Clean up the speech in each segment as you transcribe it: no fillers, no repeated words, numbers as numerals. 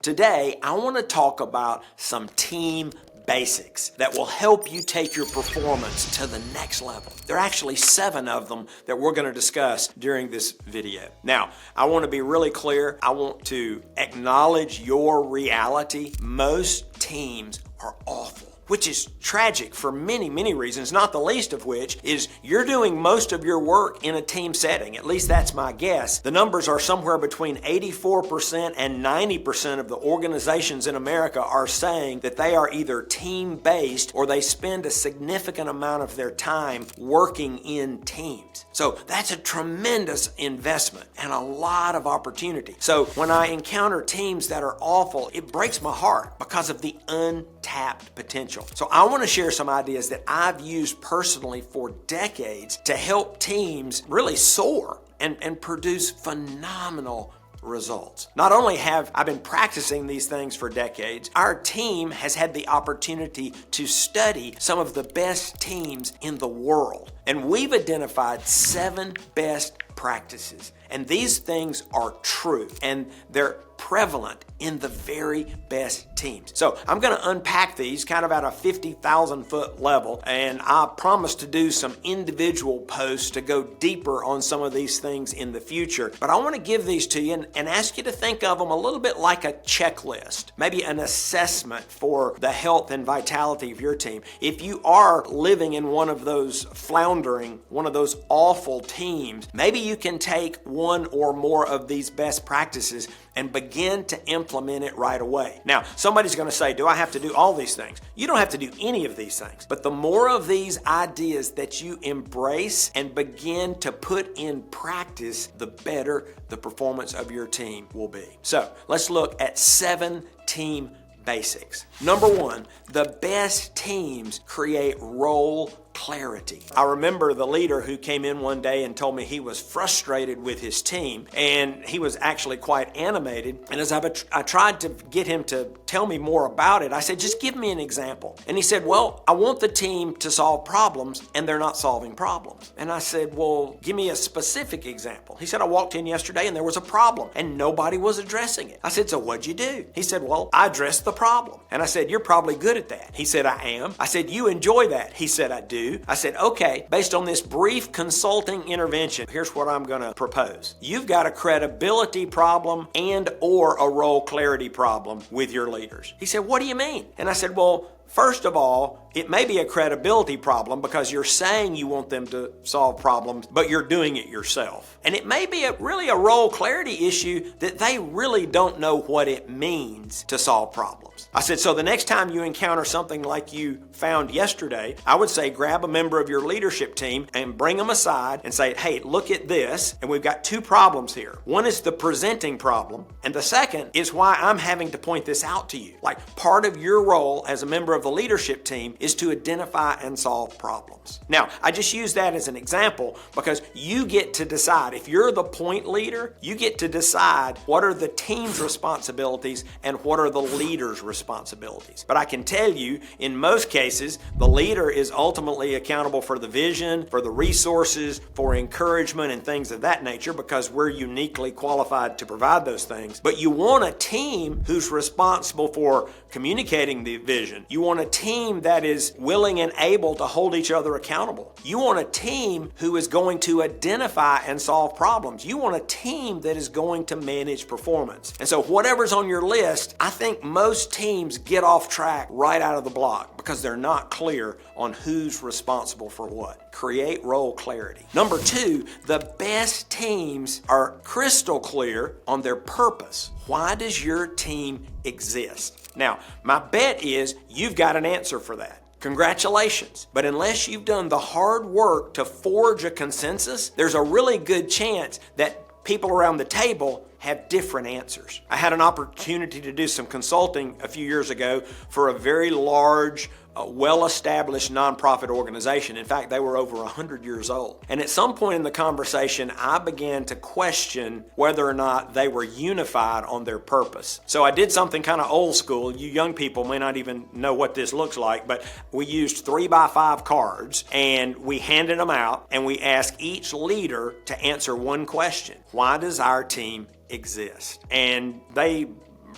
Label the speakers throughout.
Speaker 1: Today, I want to talk about some team basics that will help you take your performance to the next level. There are actually 7 of them that we're going to discuss during this video. Now, I want to be really clear. I want to acknowledge your reality. Most teams are awful, which is tragic for many reasons, not the least of which is you're doing most of your work in a team setting. At least that's my guess. The numbers are somewhere between 84% and 90% of the organizations in America are saying that they are either team-based or they spend a significant amount of their time working in teams. So that's a tremendous investment and a lot of opportunity. So when I encounter teams that are awful, it breaks my heart because of the untapped potential. So I want to share some ideas that I've used personally for decades to help teams really soar and produce phenomenal results. Not only have I been practicing these things for decades, our team has had the opportunity to study some of the best teams in the world. And we've identified 7 best practices. And these things are true and they're prevalent in the very best teams. So I'm going to unpack these kind of at a 50,000 foot level, and I promise to do some individual posts to go deeper on some of these things in the future. But I want to give these to you and ask you to think of them a little bit like a checklist, maybe an assessment for the health and vitality of your team. If you are living in one of those floundering, one of those awful teams, maybe you can take one or more of these best practices and begin to implement it right away. Now, somebody's going to say, do I have to do all these things? You don't have to do any of these things. But the more of these ideas that you embrace and begin to put in practice, the better the performance of your team will be. So let's look at 7 team basics. Number 1, the best teams create role clarity. I remember the leader who came in one day and told me he was frustrated with his team, and he was actually quite animated. And as I tried to get him to tell me more about it, I said, just give me an example. And he said, well, I want the team to solve problems and they're not solving problems. And I said, well, give me a specific example. He said, I walked in yesterday and there was a problem and nobody was addressing it. I said, so what'd you do? He said, well, I addressed the problem. And I said, you're probably good at that. He said, I am. I said, you enjoy that? He said, I do. I said, okay, based on this brief consulting intervention, here's what I'm going to propose. You've got a credibility problem and or a role clarity problem with your leaders. He said, what do you mean? And I said, well, first of all, it may be a credibility problem because you're saying you want them to solve problems, but you're doing it yourself. And it may be really a role clarity issue that they really don't know what it means to solve problems. I said, so the next time you encounter something like you found yesterday, I would say grab a member of your leadership team and bring them aside and say, hey, look at this. And we've got 2 problems here. One is the presenting problem, and the second is why I'm having to point this out to you. Like, part of your role as a member of the leadership team is to identify and solve problems. Now, I just use that as an example because you get to decide. If you're the point leader, you get to decide what are the team's responsibilities and what are the leader's responsibilities. But I can tell you, in most cases, the leader is ultimately accountable for the vision, for the resources, for encouragement and things of that nature because we're uniquely qualified to provide those things. But you want a team who's responsible for communicating the vision. You want a team that is willing and able to hold each other accountable. You want a team who is going to identify and solve problems. You want a team that is going to manage performance. And so whatever's on your list, I think most teams get off track right out of the block because they're not clear on who's responsible for what. Create role clarity. Number 2, the best teams are crystal clear on their purpose. Why does your team exist? Now, my bet is you've got an answer for that. Congratulations. But unless you've done the hard work to forge a consensus, there's a really good chance that people around the table have different answers. I had an opportunity to do some consulting a few years ago for a very large, well-established nonprofit organization. In fact, they were over 100 years old. And at some point in the conversation, I began to question whether or not they were unified on their purpose. So I did something kind of old school. You young people may not even know what this looks like, but we used 3x5 cards and we handed them out and we asked each leader to answer one question. Why does our team exist? And they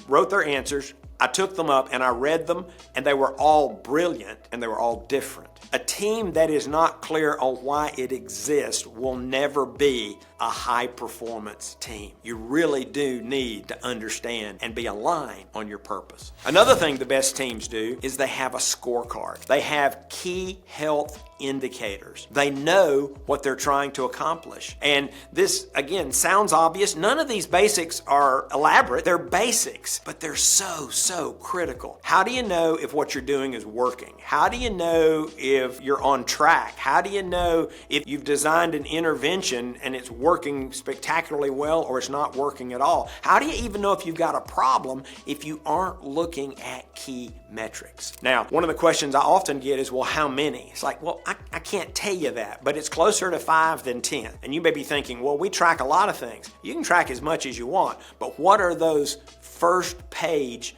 Speaker 1: wrote their answers. I took them up and I read them, and they were all brilliant and they were all different. A team that is not clear on why it exists will never be a high-performance team. You really do need to understand and be aligned on your purpose. Another thing the best teams do is they have a scorecard. They have key health indicators. They know what they're trying to accomplish. And this, again, sounds obvious. None of these basics are elaborate. They're basics, but they're so critical. How do you know if what you're doing is working? How do you know if you're on track? How do you know if you've designed an intervention and it's working spectacularly well or it's not working at all? How do you even know if you've got a problem if you aren't looking at key metrics? Now, one of the questions I often get is, well, how many? It's like, well, I can't tell you that, but it's closer to 5 than 10. And you may be thinking, well, we track a lot of things. You can track as much as you want, but what are those first page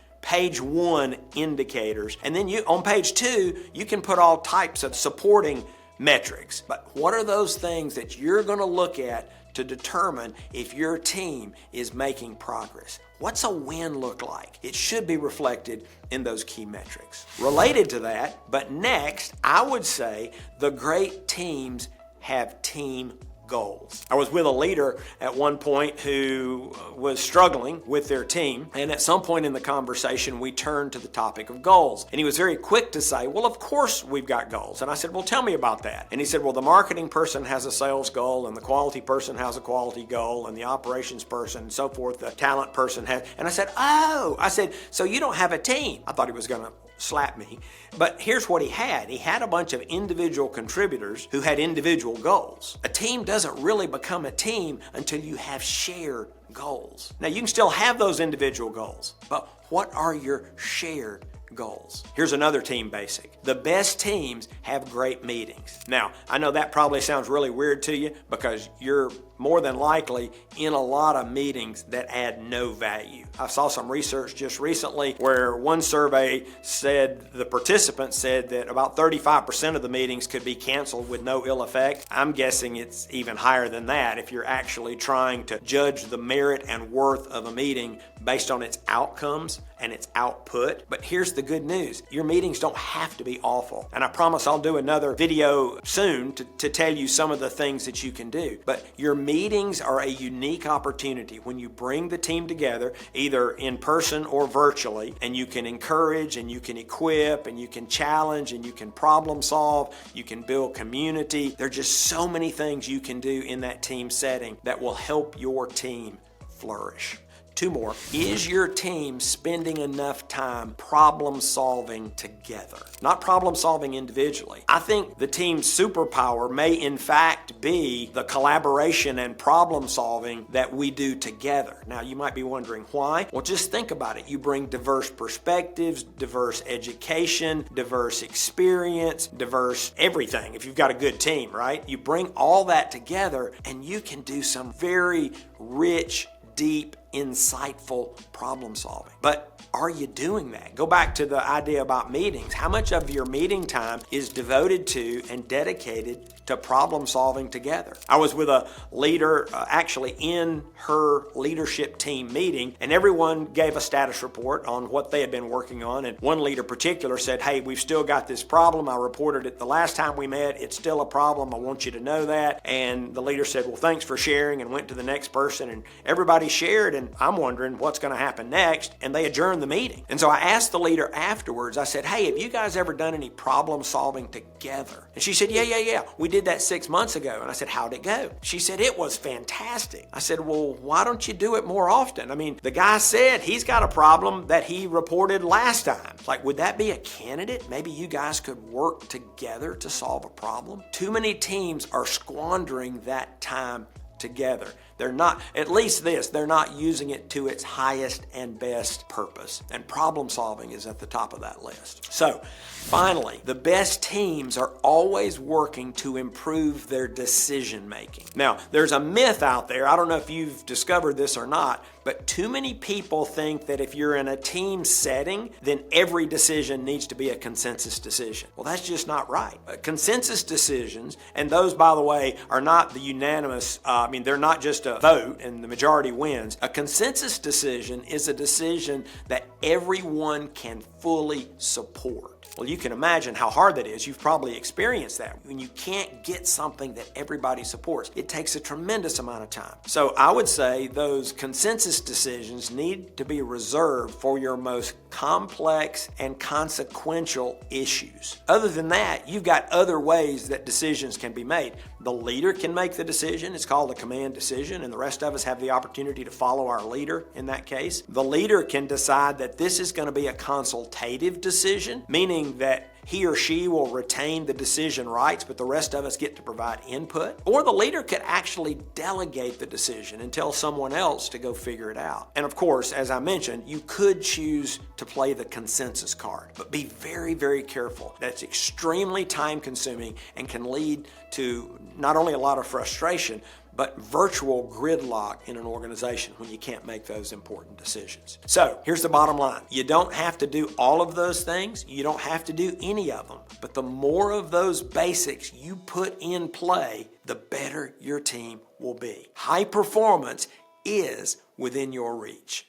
Speaker 1: 1 indicators? And then on page 2, you can put all types of supporting metrics. But what are those things that you're going to look at to determine if your team is making progress? What's a win look like? It should be reflected in those key metrics. Related to that, but next, I would say the great teams have team goals. I was with a leader at one point who was struggling with their team, and at some point in the conversation we turned to the topic of goals, and he was very quick to say, well, of course we've got goals. And I said, well, tell me about that. And he said, well, the marketing person has a sales goal, and the quality person has a quality goal, and the operations person and so forth, the talent person has. And I said, so you don't have a team. I thought he was going to slap me. But here's what he had. He had a bunch of individual contributors who had individual goals. A team doesn't really become a team until you have shared goals. Now, you can still have those individual goals, but what are your shared goals? Here's another team basic. The best teams have great meetings. Now, I know that probably sounds really weird to you because you're more than likely in a lot of meetings that add no value. I saw some research just recently where one survey said, the participants said that about 35% of the meetings could be canceled with no ill effect. I'm guessing it's even higher than that if you're actually trying to judge the merit and worth of a meeting based on its outcomes and its output. But here's the good news. Your meetings don't have to be awful. And I promise I'll do another video soon to tell you some of the things that you can do. But your meetings are a unique opportunity when you bring the team together, either in person or virtually, and you can encourage and you can equip and you can challenge and you can problem solve, you can build community. There are just so many things you can do in that team setting that will help your team flourish. 2 more. Is your team spending enough time problem solving together? Not problem solving individually. I think the team's superpower may in fact be the collaboration and problem solving that we do together. Now you might be wondering why. Well, just think about it. You bring diverse perspectives, diverse education, diverse experience, diverse everything if you've got a good team, right? You bring all that together and you can do some very rich, deep, insightful problem solving. But are you doing that? Go back to the idea about meetings. How much of your meeting time is devoted to and dedicated to problem solving together? I was with a leader actually in her leadership team meeting, and everyone gave a status report on what they had been working on. And one leader in particular said, hey, we've still got this problem. I reported it the last time we met. It's still a problem. I want you to know that. And the leader said, well, thanks for sharing, and went to the next person, and everybody shared, and I'm wondering what's going to happen next. And they adjourned the meeting. And so I asked the leader afterwards, I said, hey, have you guys ever done any problem solving together? And she said, yeah. We did that 6 months ago. And I said, how'd it go? She said, it was fantastic. I said, well, why don't you do it more often? I mean, the guy said he's got a problem that he reported last time. Like, would that be a candidate? Maybe you guys could work together to solve a problem. Too many teams are squandering that time together. They're not, at least this, they're not using it to its highest and best purpose. And problem solving is at the top of that list. So, finally, the best teams are always working to improve their decision making. Now, there's a myth out there, I don't know if you've discovered this or not, but too many people think that if you're in a team setting, then every decision needs to be a consensus decision. Well, that's just not right. Consensus decisions, and those, by the way, are not the unanimous, they're not just to vote and the majority wins. A consensus decision is a decision that everyone can fully support. Well, you can imagine how hard that is. You've probably experienced that. When you can't get something that everybody supports, it takes a tremendous amount of time. So I would say those consensus decisions need to be reserved for your most complex and consequential issues. Other than that, you've got other ways that decisions can be made. The leader can make the decision. It's called a command decision, and the rest of us have the opportunity to follow our leader in that case. The leader can decide that this is going to be a consultative decision, meaning that he or she will retain the decision rights, but the rest of us get to provide input. Or the leader could actually delegate the decision and tell someone else to go figure it out. And of course, as I mentioned, you could choose to play the consensus card, but be very, very careful. That's extremely time consuming and can lead to not only a lot of frustration, but virtual gridlock in an organization when you can't make those important decisions. So here's the bottom line. You don't have to do all of those things. You don't have to do any of them. But the more of those basics you put in play, the better your team will be. High performance is within your reach.